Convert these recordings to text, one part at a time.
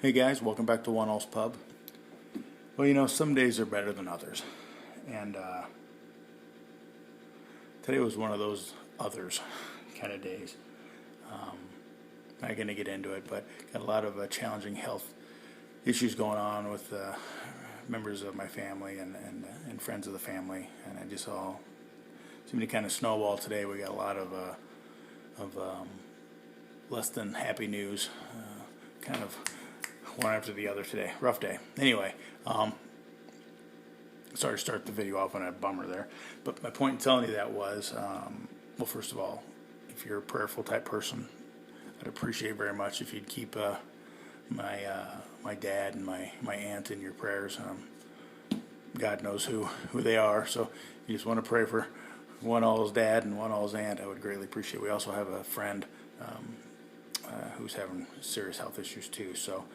Hey guys, welcome back to One All's Pub. Well, you know, some days are better than others. And today was one of those others kind of days. Not going to get into it, but got a lot of challenging health issues going on with members of my family and friends of the family. And I just all seemed to kind of snowball today. We got a lot of less than happy news, kind of one after the other today. Rough day. Anyway, sorry to start the video off on a bummer there, but my point in telling you that was, well, first of all, if you're a prayerful type person, I'd appreciate very much if you'd keep my dad and my aunt in your prayers. God knows who they are, so if you just want to pray for One All's dad and One All's aunt, I would greatly appreciate it. We also have a friend who's having serious health issues too, so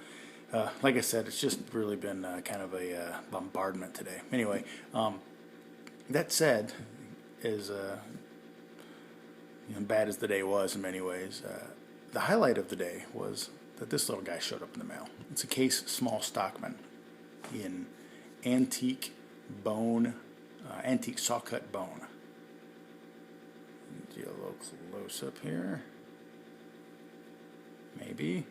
like I said, it's just really been kind of a bombardment today. Anyway, that said, as bad as the day was in many ways, the highlight of the day was that this little guy showed up in the mail. It's a Case Small Stockman in antique bone, antique Sawcut bone. Do a little close up here. Maybe.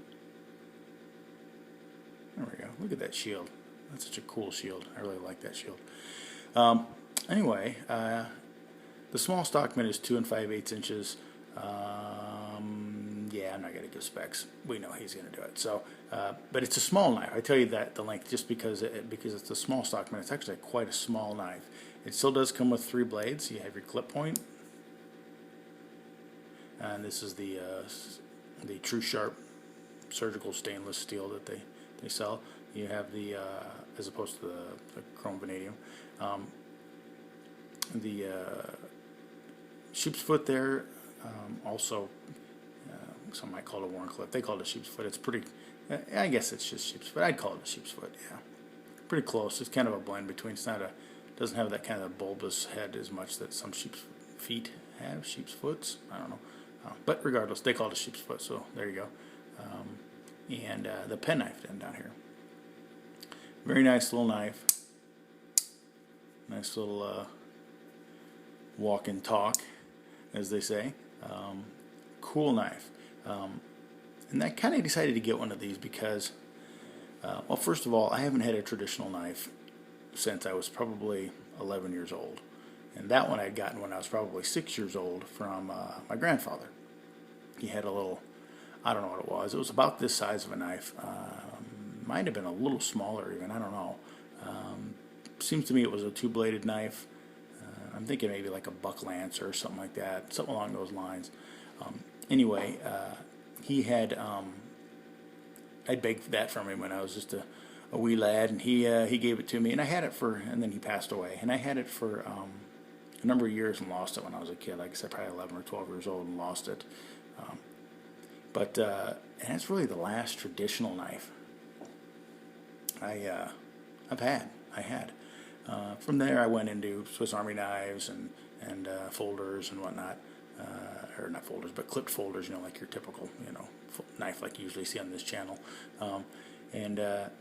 There we go. Look at that shield. That's such a cool shield. I really like that shield. Anyway, the small Stockman is 2 5/8 inches. Yeah, I'm not going to give specs. We know he's going to do it. So, but it's a small knife. I tell you that the length just because it's a small Stockman. It's actually quite a small knife. It still does come with 3 blades. You have your clip point, and this is the Tru-Sharp surgical stainless steel that they sell. You have the as opposed to the chrome vanadium, the sheep's foot there. Also, some might call it a worn clip. They call it a sheep's foot. It's pretty. I guess it's just sheep's foot. I'd call it a sheep's foot. Yeah, pretty close. It's kind of a blend between. It's not a. Doesn't have that kind of bulbous head as much that some sheep's feet have. Sheep's foots. I don't know. But regardless, they call it a sheep's foot. So there you go. And the penknife down here. Very nice little knife. Nice little walk and talk, as they say. Cool knife. And I kind of decided to get one of these because, well, first of all, I haven't had a traditional knife since I was probably 11 years old. And that one I'd gotten when I was probably 6 years old from my grandfather. He had a little, I don't know what it was. It was about this size of a knife. Might have been a little smaller even. I don't know. Seems to me it was a 2-bladed knife. I'm thinking maybe like a buck lance or something like that. Something along those lines. Anyway, he had, I begged that from him when I was just a wee lad, and he gave it to me, and I had it and then he passed away, and I had it for a number of years and lost it when I was a kid. Like I said, probably 11 or 12 years old and lost it. And that's really the last traditional knife I had. From there, I went into Swiss Army knives and folders and whatnot. Or not folders, but clipped folders, like your typical, knife like you usually see on this channel.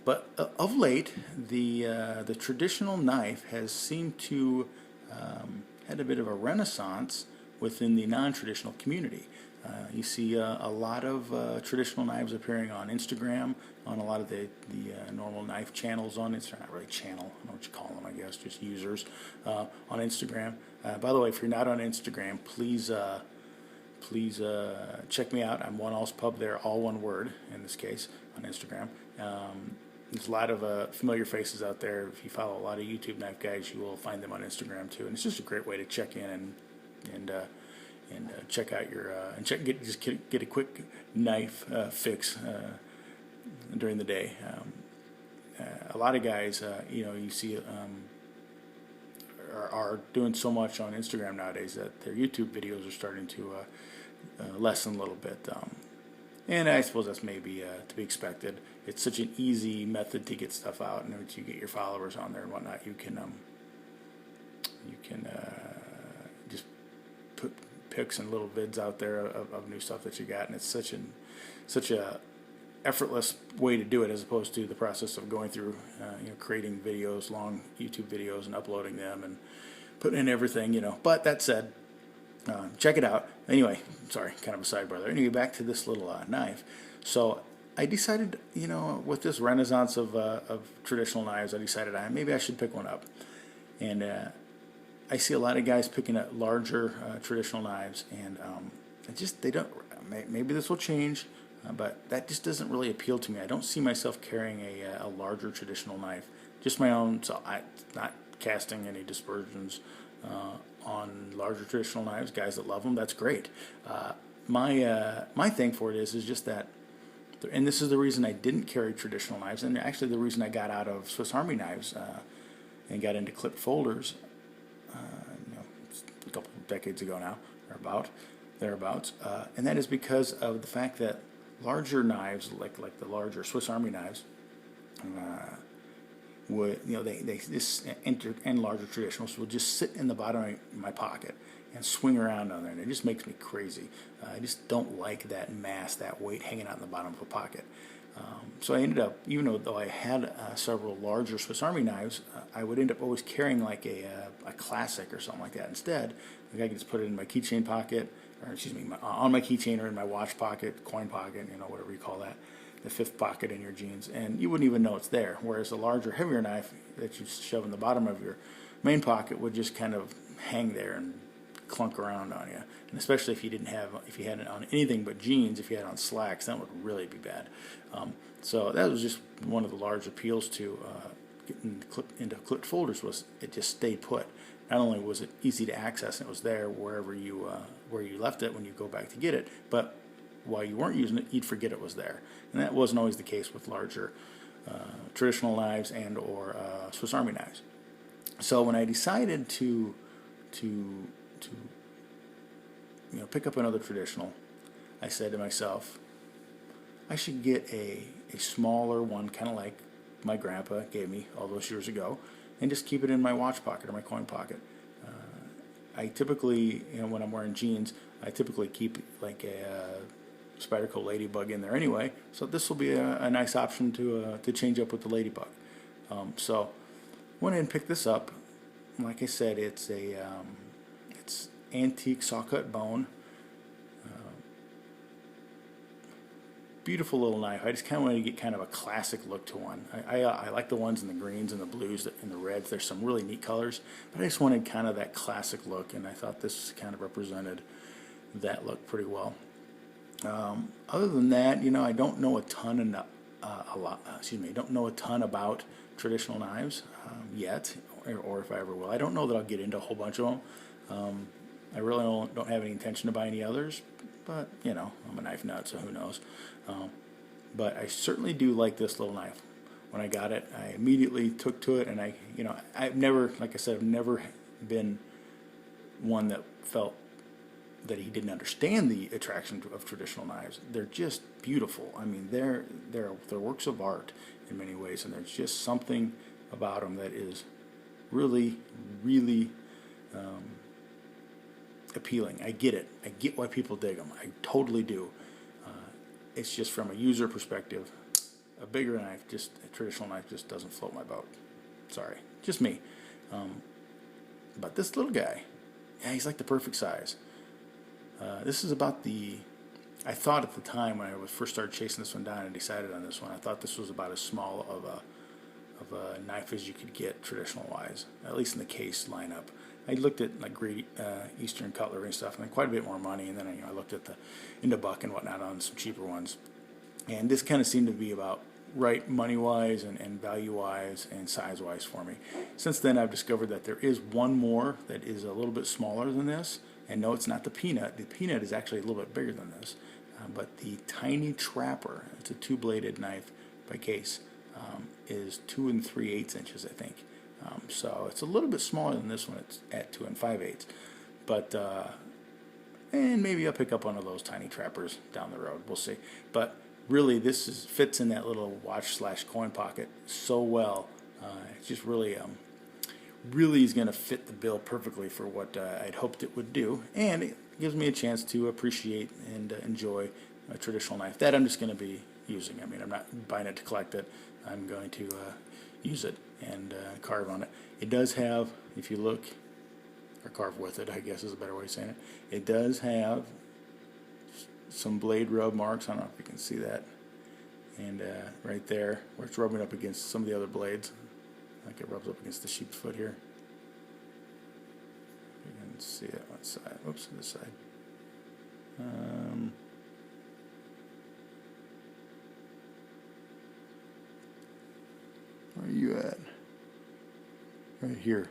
But of late, the traditional knife has seemed to had a bit of a renaissance within the non-traditional community. You see a lot of traditional knives appearing on Instagram, on a lot of the normal knife channels on Instagram. Not really channel, I don't know what you call them, I guess, just users on Instagram. By the way, if you're not on Instagram, please check me out. I'm One All's Pub there, all one word in this case, on Instagram. There's a lot of familiar faces out there. If you follow a lot of YouTube knife guys, you will find them on Instagram too. And it's just a great way to check in and check out your get a quick knife fix during the day. A lot of guys, you see, are doing so much on Instagram nowadays that their YouTube videos are starting to lessen a little bit. And I suppose that's maybe to be expected. It's such an easy method to get stuff out, and once you get your followers on there and whatnot, you can just put pics and little vids out there of new stuff that you got, and it's such a effortless way to do it, as opposed to the process of going through, creating videos, long YouTube videos, and uploading them and putting in everything, But that said, check it out. Anyway, sorry, kind of a sidebar there. Anyway, back to this little knife. So I decided, with this renaissance of traditional knives, I decided maybe I should pick one up. And I see a lot of guys picking up larger traditional knives, and they don't. Maybe this will change, but that just doesn't really appeal to me. I don't see myself carrying a larger traditional knife, just my own. So I'm not casting any dispersions on larger traditional knives. Guys that love them, that's great. My thing for it is just that, and this is the reason I didn't carry traditional knives, and actually the reason I got out of Swiss Army knives and got into clipped folders, a couple of decades ago now, or thereabouts, and that is because of the fact that larger knives, like the larger Swiss Army knives, would and larger traditionals would just sit in the bottom of my pocket and swing around on there, and it just makes me crazy. I just don't like that mass, that weight hanging out in the bottom of a pocket. So I ended up, even though I had several larger Swiss Army knives, I would end up always carrying like a classic or something like that instead. Like I could just put it in my keychain pocket, or on my keychain or in my watch pocket, coin pocket, whatever you call that, the fifth pocket in your jeans, and you wouldn't even know it's there. Whereas a larger, heavier knife that you shove in the bottom of your main pocket would just kind of hang there and clunk around on you. And especially if you had it on anything but jeans, if you had it on slacks, that would really be bad. So that was just one of the large appeals to getting into clipped folders, was it just stayed put. Not only was it easy to access and it was there wherever where you left it when you go back to get it, but while you weren't using it, you'd forget it was there. And that wasn't always the case with larger traditional knives and or Swiss Army knives. So when I decided to pick up another traditional, I said to myself, I should get a smaller one, kind of like my grandpa gave me all those years ago, and just keep it in my watch pocket or my coin pocket. I typically, when I'm wearing jeans, I typically keep like a Spyderco Ladybug in there anyway, so this will be a nice option to change up with the Ladybug. So went ahead and picked this up. Like I said, it's antique Sawcut Bone. Beautiful little knife. I just kind of wanted to get kind of a classic look to one. I like the ones in the greens and the blues and the reds. There's some really neat colors, but I just wanted kind of that classic look, and I thought this kind of represented that look pretty well. Other than that, I don't know a ton don't know a ton about traditional knives yet, or if I ever will. I don't know that I'll get into a whole bunch of them. I really don't have any intention to buy any others, but I'm a knife nut, so who knows. But I certainly do like this little knife. When I got it, I immediately took to it, and I've never, like I said, I've never been one that felt that he didn't understand the attraction of traditional knives. They're just beautiful. I mean, they're works of art in many ways, and there's just something about them that is really, really appealing. I get it. I get why people dig them. I totally do. It's just from a user perspective, a bigger knife, a traditional knife, just doesn't float my boat. Sorry, just me. But this little guy, yeah, he's like the perfect size. This is about I thought at the time when I first started chasing this one down and decided on this one, I thought this was about as small of a knife as you could get traditional wise, at least in the Case lineup. I looked at like great Eastern cutlery and stuff, and then quite a bit more money, and then I looked at into Buck and whatnot on some cheaper ones, and this kind of seemed to be about right money wise and value wise and size wise for me. Since then, I've discovered that there is one more that is a little bit smaller than this, and no, it's not the Peanut. The Peanut is actually a little bit bigger than this, but the Tiny Trapper, it's a two-bladed knife by Case, is 2 3/8 inches, I think. So it's a little bit smaller than this one. It's at 2 5/8. But and maybe I'll pick up one of those Tiny Trappers down the road. We'll see. But really, this fits in that little watch/coin pocket so well. It's just really is going to fit the bill perfectly for what I'd hoped it would do, and it gives me a chance to appreciate and enjoy a traditional knife that I'm just going to be using. I mean, I'm not buying it to collect it. I'm going to use it and carve on it. It does have, if you look, or carve with it, I guess is a better way of saying it. It does have some blade rub marks. I don't know if you can see that. And right there, where it's rubbing up against some of the other blades, like it rubs up against the sheep's foot here. You can see it on the side. Oops, this side. Where are you at? Right here.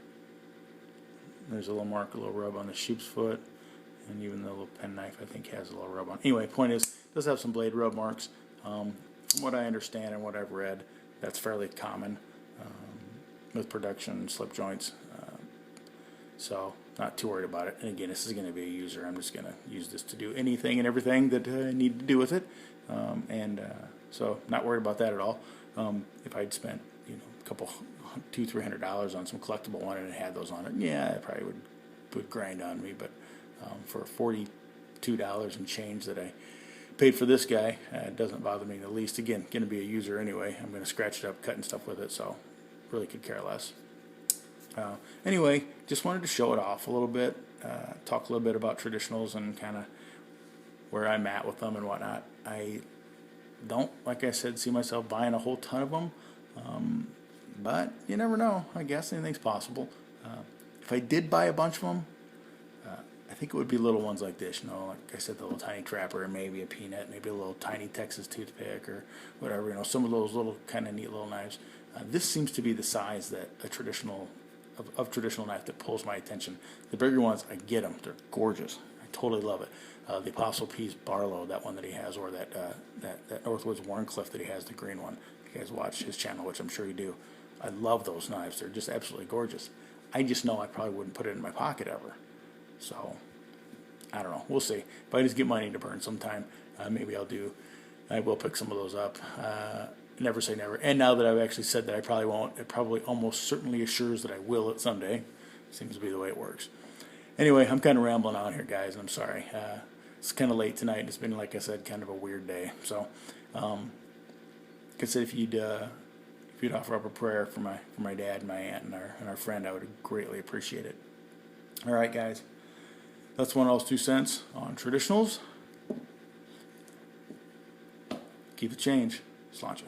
There's a little mark, a little rub on the sheep's foot, and even the little penknife I think has a little rub on. Anyway, point is, it does have some blade rub marks. From what I understand and what I've read, that's fairly common with production slip joints. So not too worried about it. And again, this is going to be a user. I'm just going to use this to do anything and everything that I need to do with it. So not worried about that at all. If I'd spent, a couple $200-300 on some collectible one and it had those on it, yeah, it probably would grind on me. But for $42 and change that I paid for this guy, it doesn't bother me in the least. Again, going to be a user anyway. I'm going to scratch it up, cutting stuff with it, so really could care less. Anyway, just wanted to show it off a little bit, talk a little bit about traditionals and kind of where I'm at with them and whatnot. I don't, like I said, see myself buying a whole ton of them, but you never know. I guess anything's possible. If I did buy a bunch of them, I think it would be little ones like this, like I said, the little tiny trapper, and maybe a peanut, maybe a little tiny Texas toothpick or whatever, some of those little kind of neat little knives. This seems to be the size that a traditional knife that pulls my attention. The bigger ones, I get them. They're gorgeous. I totally love it. The Apostle Peace Barlow, that one that he has, or that Northwoods Warncliffe that he has, the green one. If you guys watch his channel, which I'm sure you do. I love those knives. They're just absolutely gorgeous. I just know I probably wouldn't put it in my pocket ever. So, I don't know. We'll see. If I just get money to burn sometime, maybe I will pick some of those up. Never say never. And now that I've actually said that I probably won't, it probably almost certainly assures that I will it someday. Seems to be the way it works. Anyway, I'm kind of rambling on here, guys, and I'm sorry. It's kind of late tonight. It's been, like I said, kind of a weird day. So, like I said, if you'd offer up a prayer for my dad and my aunt and our friend, I would greatly appreciate it. All right, guys. That's one of those 2 cents on traditionals. Keep the change. Sláinte.